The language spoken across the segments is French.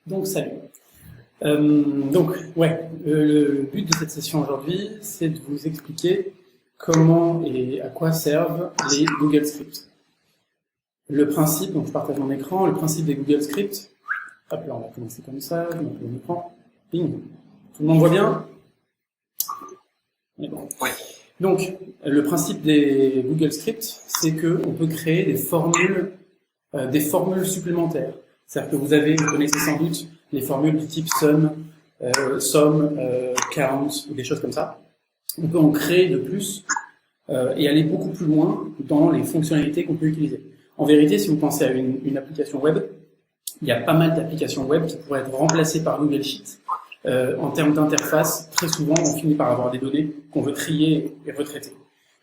Donc salut. Le but de cette session aujourd'hui, c'est de vous expliquer comment et à quoi servent les Google Scripts. Le principe, donc je partage mon écran, le principe des Google Scripts, hop là on va commencer comme ça, donc mon écran, ping. Tout le monde voit bien? On est bon. Oui. Donc, le principe des Google Scripts, c'est qu'on peut créer des formules supplémentaires. C'est-à-dire que vous connaissez sans doute les formules du type sum, count, ou des choses comme ça. On peut en créer de plus et aller beaucoup plus loin dans les fonctionnalités qu'on peut utiliser. En vérité, si vous pensez à une application web, il y a pas mal d'applications web qui pourraient être remplacées par Google Sheets. En termes d'interface, très souvent, on finit par avoir des données qu'on veut trier et retraiter.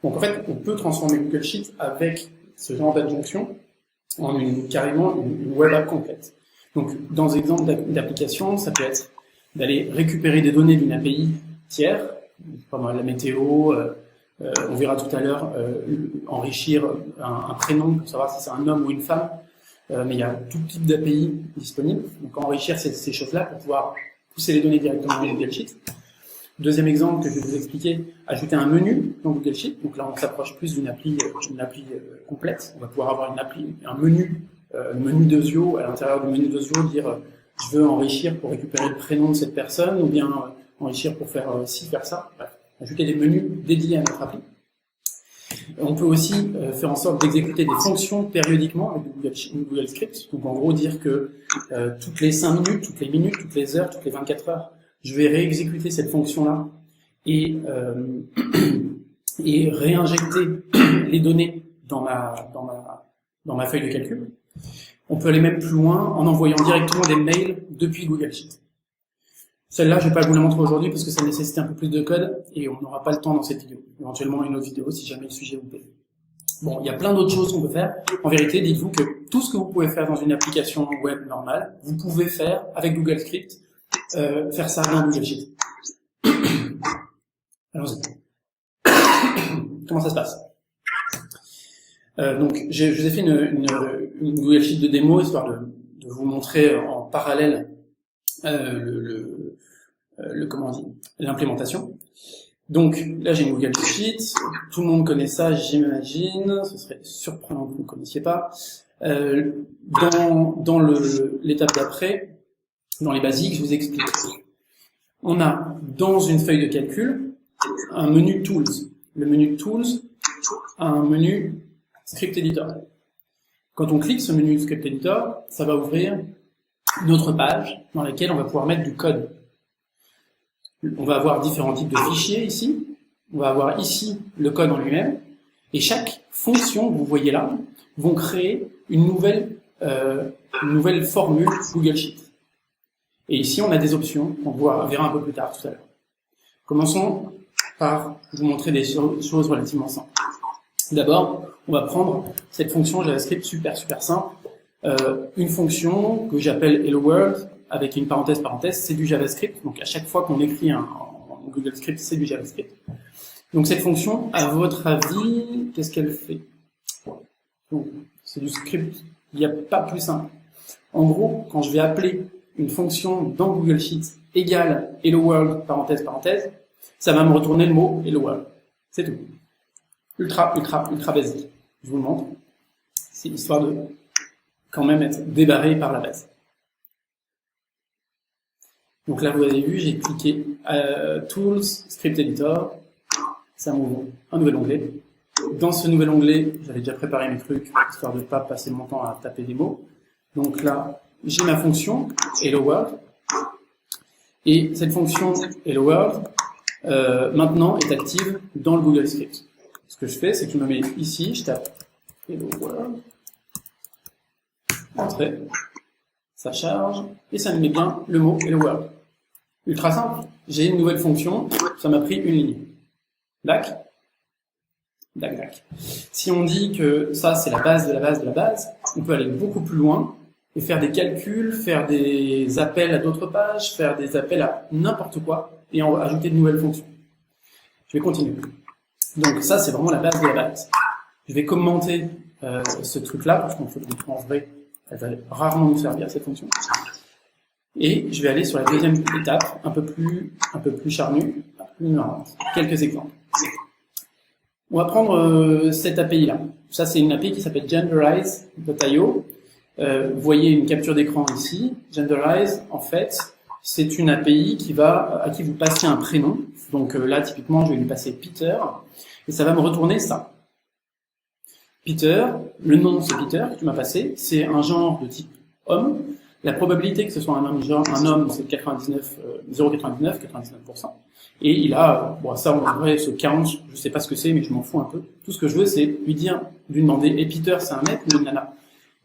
Donc en fait, on peut transformer Google Sheets avec ce genre d'adjonction en carrément une web app complète. Donc, dans un exemple d'application, ça peut être d'aller récupérer des données d'une API tiers, comme la météo, on verra tout à l'heure, enrichir un prénom pour savoir si c'est un homme ou une femme, mais il y a tout type d'API disponible. Donc, enrichir ces choses-là pour pouvoir pousser les données directement dans Google Sheets. Deuxième exemple que je vais vous expliquer, ajouter un menu dans Google Sheets. Donc là, on s'approche plus d'une appli complète. On va pouvoir avoir un menu d'Osio, à l'intérieur du menu d'Osio, dire je veux enrichir pour récupérer le prénom de cette personne, ou bien enrichir pour faire ci, faire ça. Bref, ajouter des menus dédiés à notre appli. On peut aussi faire en sorte d'exécuter des fonctions périodiquement avec Google Script. Donc en gros dire que toutes les 5 minutes, toutes les minutes, toutes les heures, toutes les 24 heures, je vais réexécuter cette fonction-là et réinjecter les données dans ma feuille de calcul. On peut aller même plus loin en envoyant directement des mails depuis Google Sheets. Celle-là, je vais pas vous la montrer aujourd'hui parce que ça nécessite un peu plus de code et on n'aura pas le temps dans cette vidéo. Éventuellement une autre vidéo si jamais le sujet vous plaît. Bon, il y a plein d'autres choses qu'on peut faire. En vérité, dites-vous que tout ce que vous pouvez faire dans une application web normale, vous pouvez faire avec Google Script, faire ça dans Google Sheets. Allons-y. Comment ça se passe? Donc, je vous ai fait une Google Sheet de démo histoire de vous montrer en parallèle l'implémentation. Donc là, j'ai une Google Sheet. Tout le monde connaît ça, j'imagine. Ce serait surprenant que vous ne connaissiez pas. Dans l'étape d'après, dans les basiques, je vous explique. On a dans une feuille de calcul un menu Tools. Le menu Tools a un menu Script Editor. Quand on clique ce menu Script Editor, ça va ouvrir une autre page dans laquelle on va pouvoir mettre du code. On va avoir différents types de fichiers ici. On va avoir ici le code en lui-même. Et chaque fonction que vous voyez là vont créer une nouvelle formule Google Sheet. Et ici, on a des options qu'on verra un peu plus tard tout à l'heure. Commençons par vous montrer des choses relativement simples. D'abord, on va prendre cette fonction JavaScript super simple. Une fonction que j'appelle Hello World avec une parenthèse, c'est du JavaScript. Donc à chaque fois qu'on écrit en Google Script, c'est du JavaScript. Donc cette fonction, à votre avis, qu'est-ce qu'elle fait? Donc c'est du script, il n'y a pas plus simple. En gros, quand je vais appeler une fonction dans Google Sheets égale Hello World, parenthèse, ça va me retourner le mot Hello World. C'est tout. Ultra basique. Je vous le montre. C'est histoire de quand même être débarré par la base. Donc là, vous avez vu, j'ai cliqué Tools, Script Editor. Ça m'ouvre un nouvel onglet. Dans ce nouvel onglet, j'avais déjà préparé mes trucs, histoire de ne pas passer mon temps à taper des mots. Donc là, j'ai ma fonction Hello World. Et cette fonction Hello World, maintenant, est active dans le Google Script. Ce que je fais, c'est que je me mets ici, je tape Hello World, entrée, ça charge, et ça me met bien le mot Hello World. Ultra simple, j'ai une nouvelle fonction, ça m'a pris une ligne. Dac. Si on dit que ça, c'est la base de la base de la base, on peut aller beaucoup plus loin et faire des calculs, faire des appels à d'autres pages, faire des appels à n'importe quoi, et ajouter de nouvelles fonctions. Je vais continuer. Donc ça, c'est vraiment la base de la base. Je vais commenter ce truc-là, parce qu'en vrai, elle va rarement nous servir, cette fonction. Et je vais aller sur la deuxième étape, un peu plus charnue, un peu plus marrante. Quelques exemples. On va prendre cette API-là. Ça, c'est une API qui s'appelle genderize.io. Vous voyez une capture d'écran ici. Genderize, en fait, c'est une API à qui vous passez un prénom. Donc là, typiquement, je vais lui passer Peter. Et ça va me retourner ça. Peter, le nom c'est Peter que tu m'as passé, c'est un genre de type homme. La probabilité que ce soit un homme, c'est 0,99, 99%. Et il a, bon, ça, en vrai, ce count, je sais pas ce que c'est, mais je m'en fous un peu. Tout ce que je veux, c'est lui demander, et Peter, c'est un mec ou une nana?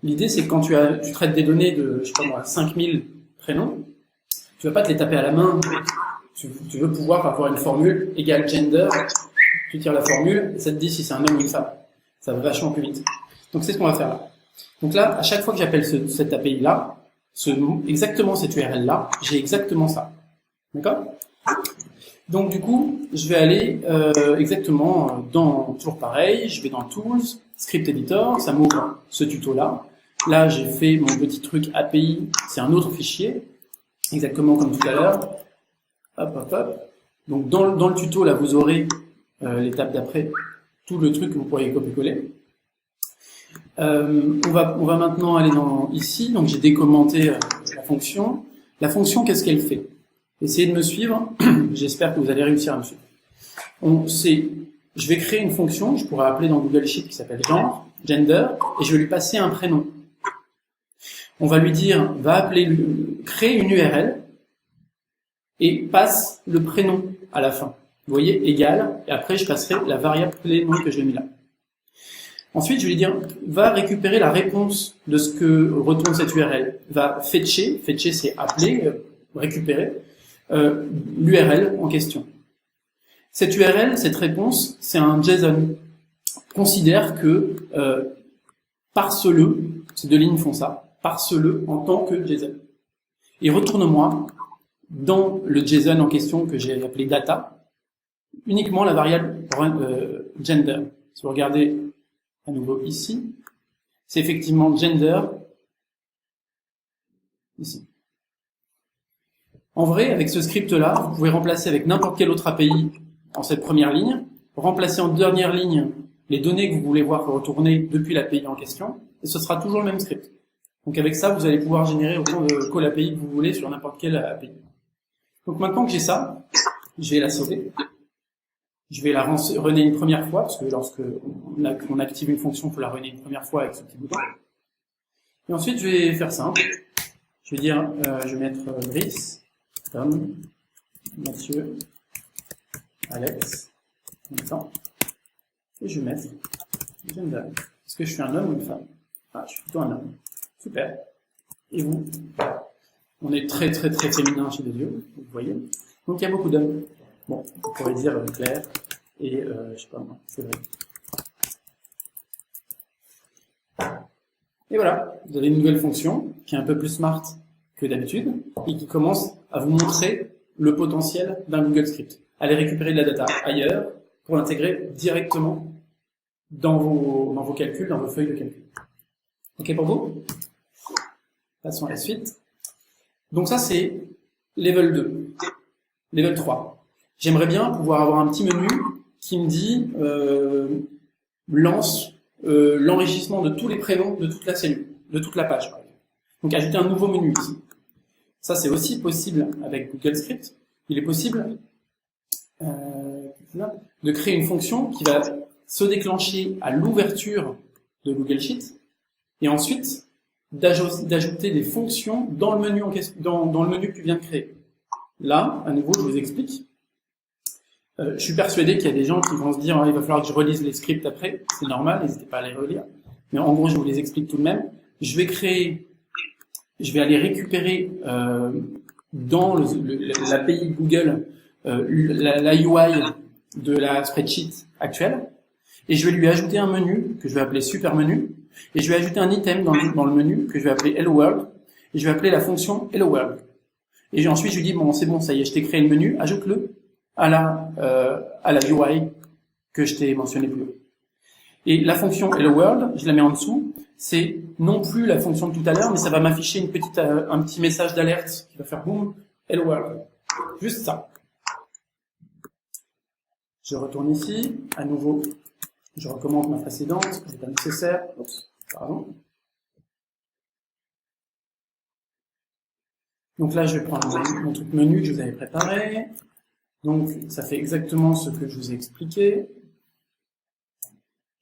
L'idée, c'est que quand tu traites des données de, je sais pas moi, 5000 prénoms, tu vas pas te les taper à la main. Tu veux pouvoir avoir une formule égale gender, tu tires la formule, et ça te dit si c'est un homme ou une femme. Ça va vachement plus vite. Donc c'est ce qu'on va faire là. Donc là, à chaque fois que j'appelle cette API-là, exactement cette URL-là, j'ai exactement ça. D'accord? Donc du coup, je vais aller exactement toujours pareil, je vais dans Tools, Script Editor, ça m'ouvre ce tuto-là. Là, j'ai fait mon petit truc API, c'est un autre fichier, exactement comme tout à l'heure. Hop, hop, hop. Donc dans le tuto, là, vous aurez l'étape d'après, tout le truc que vous pourriez copier-coller. On va maintenant aller ici, donc j'ai décommenté la fonction. La fonction, qu'est-ce qu'elle fait? Essayez de me suivre, j'espère que vous allez réussir à me suivre. Je vais créer une fonction, je pourrais appeler dans Google Sheet qui s'appelle gender, et je vais lui passer un prénom. On va lui dire, créer une URL, et passe le prénom à la fin. Vous voyez, égal, et après je passerai la variable prénom que j'ai mis là. Ensuite, je vais lui dire, va récupérer la réponse de ce que retourne cette URL. Va fetcher c'est appeler, récupérer, l'URL en question. Cette URL, cette réponse, c'est un JSON. Considère que parse-le, ces deux lignes font ça, parse-le en tant que JSON. Et retourne-moi dans le JSON en question que j'ai appelé data, uniquement la variable gender. Si vous regardez à nouveau ici, c'est effectivement gender ici. En vrai, avec ce script-là, vous pouvez remplacer avec n'importe quelle autre API en cette première ligne, remplacer en dernière ligne les données que vous voulez voir retourner depuis l'API en question, et ce sera toujours le même script. Donc avec ça, vous allez pouvoir générer autant de call API que vous voulez sur n'importe quelle API. Donc maintenant que j'ai ça, je vais la sauver. Je vais la runner une première fois, parce que lorsque on active une fonction, il faut la runner une première fois avec ce petit bouton. Et ensuite, je vais faire simple. Je vais dire, je vais mettre Brice, Tom, Mathieu, Alex, comme ça. Et je vais mettre gender. Est-ce que je suis un homme ou une femme? Ah, je suis plutôt un homme. Super. Et vous? On est très très très féminin chez les yeux, vous voyez. Donc il y a beaucoup d'hommes. Bon, on pourrait dire Claire et je sais pas moi, c'est vrai. Et voilà, vous avez une nouvelle fonction qui est un peu plus smart que d'habitude et qui commence à vous montrer le potentiel d'un Google Script. Allez récupérer de la data ailleurs pour l'intégrer directement dans vos calculs, dans vos feuilles de calcul. Ok pour vous? Passons à la suite. Donc ça c'est level 2. Level 3. J'aimerais bien pouvoir avoir un petit menu qui me dit lance l'enrichissement de tous les prénoms de toute la cellule, de toute la page. Donc ajouter un nouveau menu ici. Ça c'est aussi possible avec Google Script. Il est possible de créer une fonction qui va se déclencher à l'ouverture de Google Sheet et ensuite d'ajouter des fonctions dans le menu dans le menu que tu viens de créer. Là, à nouveau, je vous explique. Je suis persuadé qu'il y a des gens qui vont se dire il va falloir que je relise les scripts après. C'est normal, n'hésitez pas à les relire. Mais en gros, je vous les explique tout de même. Je vais aller récupérer dans l'API Google la UI de la spreadsheet actuelle et je vais lui ajouter un menu que je vais appeler super menu et je vais ajouter un item dans le menu que je vais appeler hello world et je vais appeler la fonction hello world. Et ensuite, je lui dis, bon, c'est bon, ça y est, je t'ai créé le menu, ajoute-le à la UI que je t'ai mentionné plus haut. Et la fonction hello world, je la mets en dessous, c'est non plus la fonction de tout à l'heure, mais ça va m'afficher un petit message d'alerte qui va faire boum, hello world. Juste ça. Je retourne ici, à nouveau, je recommande ma précédente, c'est pas nécessaire. Oups, pardon. Donc là, je vais prendre mon truc menu que je vous avais préparé. Donc, ça fait exactement ce que je vous ai expliqué.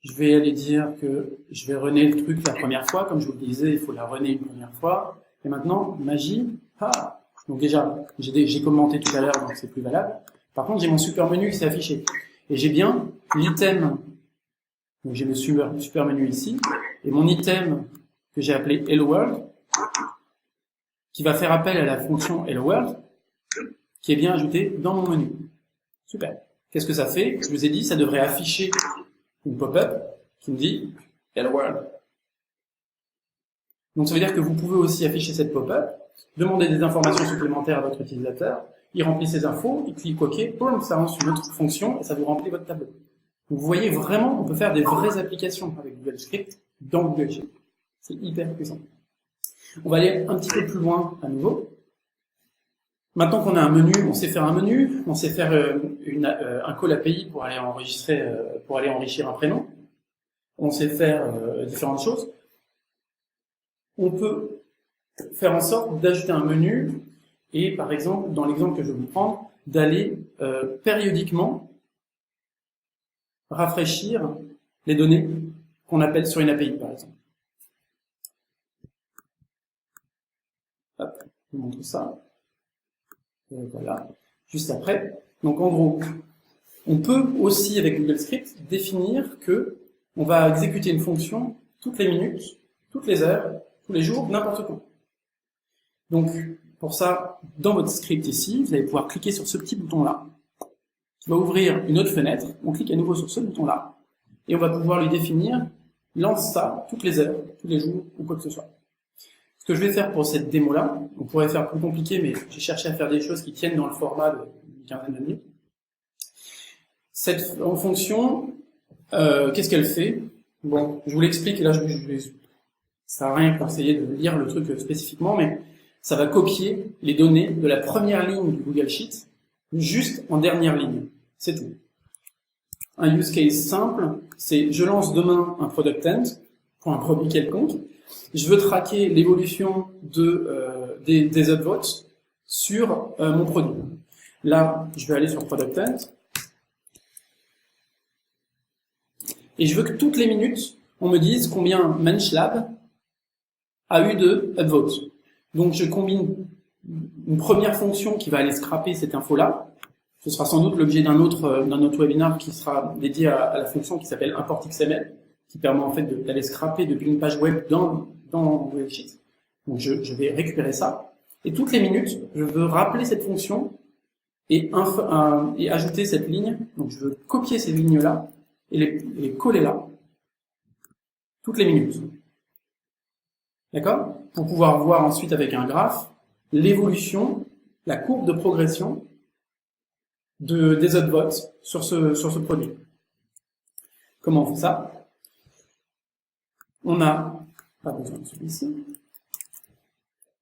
Je vais aller dire que je vais runner le truc la première fois. Comme je vous le disais, il faut la runner une première fois. Et maintenant, magie. Ah, donc déjà, j'ai commenté tout à l'heure, donc c'est plus valable. Par contre, j'ai mon super menu qui s'est affiché. Et j'ai bien l'item. Donc j'ai le super menu ici. Et mon item que j'ai appelé Hello World, qui va faire appel à la fonction Hello World, qui est bien ajoutée dans mon menu. Super. Qu'est-ce que ça fait? Je vous ai dit, ça devrait afficher une pop-up qui me dit Hello World. Donc ça veut dire que vous pouvez aussi afficher cette pop-up, demander des informations supplémentaires à votre utilisateur, il remplit ses infos, il clique OK, boum, ça lance une autre fonction et ça vous remplit votre tableau. Donc vous voyez vraiment, on peut faire des vraies applications avec Google Script dans Google Sheet. C'est hyper puissant. On va aller un petit peu plus loin à nouveau. Maintenant qu'on a un menu, on sait faire un menu, on sait faire un call API pour aller enrichir un prénom, on sait faire différentes choses. On peut faire en sorte d'ajouter un menu et, par exemple, dans l'exemple que je vais vous prendre, d'aller périodiquement rafraîchir les données qu'on appelle sur une API, par exemple. Hop, je vous montre ça. Voilà, juste après. Donc en gros, on peut aussi avec Google Script définir que on va exécuter une fonction toutes les minutes, toutes les heures, tous les jours, n'importe quand. Donc pour ça, dans votre script ici, vous allez pouvoir cliquer sur ce petit bouton-là, qui va ouvrir une autre fenêtre. On clique à nouveau sur ce bouton-là, et on va pouvoir lui définir, lance ça toutes les heures, tous les jours, ou quoi que ce soit. Ce que je vais faire pour cette démo-là, on pourrait faire plus compliqué, mais j'ai cherché à faire des choses qui tiennent dans le format d'une quinzaine de minutes. Cette fonction, qu'est-ce qu'elle fait? Bon, je vous l'explique, et là, ça sert à rien pour essayer de lire le truc spécifiquement, mais ça va copier les données de la première ligne du Google Sheet, juste en dernière ligne. C'est tout. Un use case simple, c'est je lance demain un product tent pour un produit quelconque. Je veux traquer l'évolution des upvotes sur mon produit. Là, je vais aller sur Product Tent. Et je veux que toutes les minutes, on me dise combien MenschLab a eu de upvotes. Donc, je combine une première fonction qui va aller scraper cette info-là. Ce sera sans doute l'objet d'un autre webinaire qui sera dédié à la fonction qui s'appelle import XML, qui permet en fait d'aller scraper depuis une page web dans Google Sheet. Donc je vais récupérer ça. Et toutes les minutes, je veux rappeler cette fonction et ajouter cette ligne. Donc je veux copier ces lignes-là et les coller là. Toutes les minutes. D'accord? Pour pouvoir voir ensuite avec un graphe l'évolution, la courbe de progression des upvotes sur ce produit. Comment on fait ça? On n'a pas besoin de celui-ci.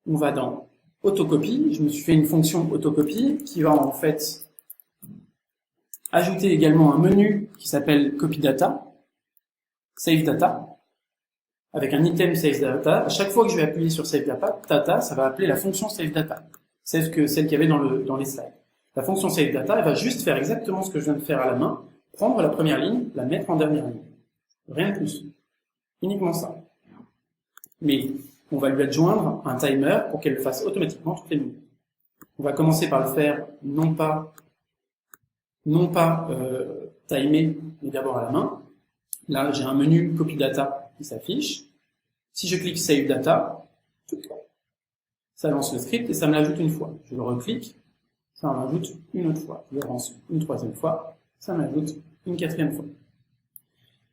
On va dans autocopie. Je me suis fait une fonction autocopie qui va en fait ajouter également un menu qui s'appelle copy data, save data, avec un item save data. À chaque fois que je vais appuyer sur save data, ça va appeler la fonction save data. C'est celle qu'il y avait dans les slides. La fonction save data, elle va juste faire exactement ce que je viens de faire à la main, prendre la première ligne, la mettre en dernière ligne. Rien de plus. Uniquement ça. Mais on va lui adjoindre un timer pour qu'elle le fasse automatiquement toutes les minutes. On va commencer par le faire non pas timer, mais d'abord à la main. Là, j'ai un menu copy data qui s'affiche. Si je clique save data, ça lance le script et ça me l'ajoute une fois. Je le reclique, ça me l'ajoute une autre fois. Je le lance une troisième fois, ça me l'ajoute une quatrième fois.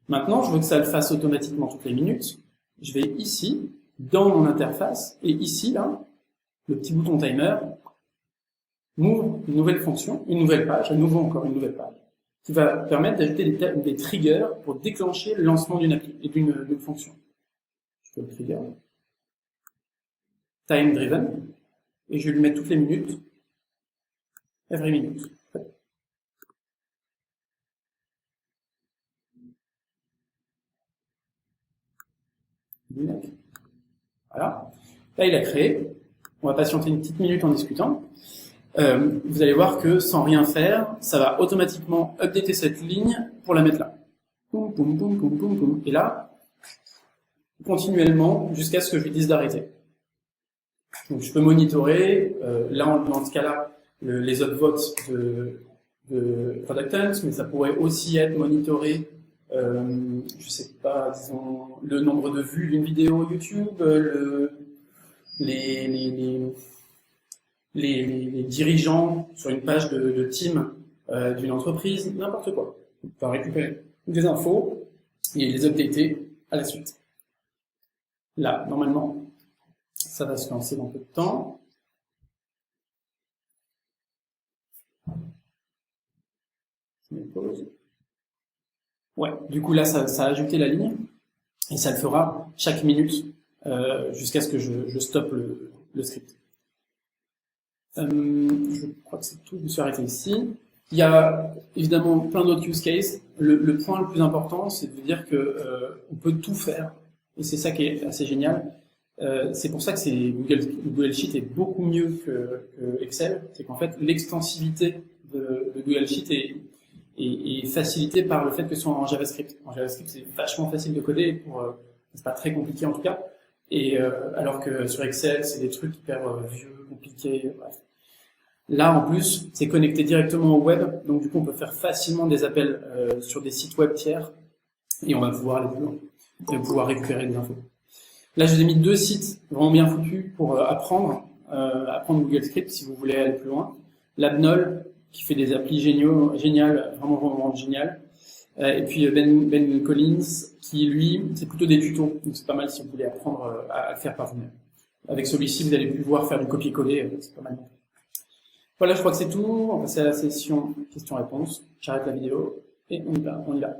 Maintenant, je veux que ça le fasse automatiquement toutes les minutes. Je vais ici, dans mon interface, et ici, là, le petit bouton timer m'ouvre une nouvelle fonction, une nouvelle page, à nouveau encore une nouvelle page, qui va permettre d'ajouter des triggers pour déclencher le lancement d'une appli et d'une fonction. Je fais le trigger. Time driven. Et je vais lui mettre toutes les minutes. Every minute. Voilà. Là, il a créé. On va patienter une petite minute en discutant. Vous allez voir que sans rien faire, ça va automatiquement updater cette ligne pour la mettre là. Boum, boum, boum, boum, boum, boum. Et là, continuellement, jusqu'à ce que je lui dise d'arrêter. Donc je peux monitorer, là dans ce cas-là, les upvotes de Product Hunt, mais ça pourrait aussi être monitoré, je sais pas, disons, le nombre de vues d'une vidéo YouTube, les dirigeants sur une page de team d'une entreprise, n'importe quoi. On peut récupérer des infos et les updater à la suite. Là, normalement, ça va se lancer dans peu de temps. Je mets pause. Ouais, du coup là, ça a ajouté la ligne et ça le fera chaque minute jusqu'à ce que je stoppe le script. Je crois que c'est tout, je me suis arrêté ici. Il y a évidemment plein d'autres use cases. Le point le plus important, c'est de dire que on peut tout faire, et c'est ça qui est assez génial. C'est pour ça que Google Sheet est beaucoup mieux que Excel. C'est qu'en fait, l'extensivité de Google Sheet est facilitée par le fait que ce soit en JavaScript. En JavaScript, c'est vachement facile de coder, c'est pas très compliqué en tout cas. Et alors que sur Excel, c'est des trucs hyper vieux, compliqués, bref. Là, en plus, c'est connecté directement au web, donc du coup, on peut faire facilement des appels sur des sites web tiers, et on va pouvoir aller plus loin, et pouvoir récupérer des infos. Là, je vous ai mis 2 sites vraiment bien foutus pour apprendre Google Script si vous voulez aller plus loin. Labnol, qui fait des applis géniales, vraiment géniales. Et puis Ben Collins, qui lui, c'est plutôt des tutos, donc c'est pas mal si vous voulez apprendre à le faire par vous-même. Avec celui-ci, vous allez pouvoir faire du copier-coller, c'est pas mal. Voilà, je crois que c'est tout. On va passer à la session questions-réponses. J'arrête la vidéo et on y va.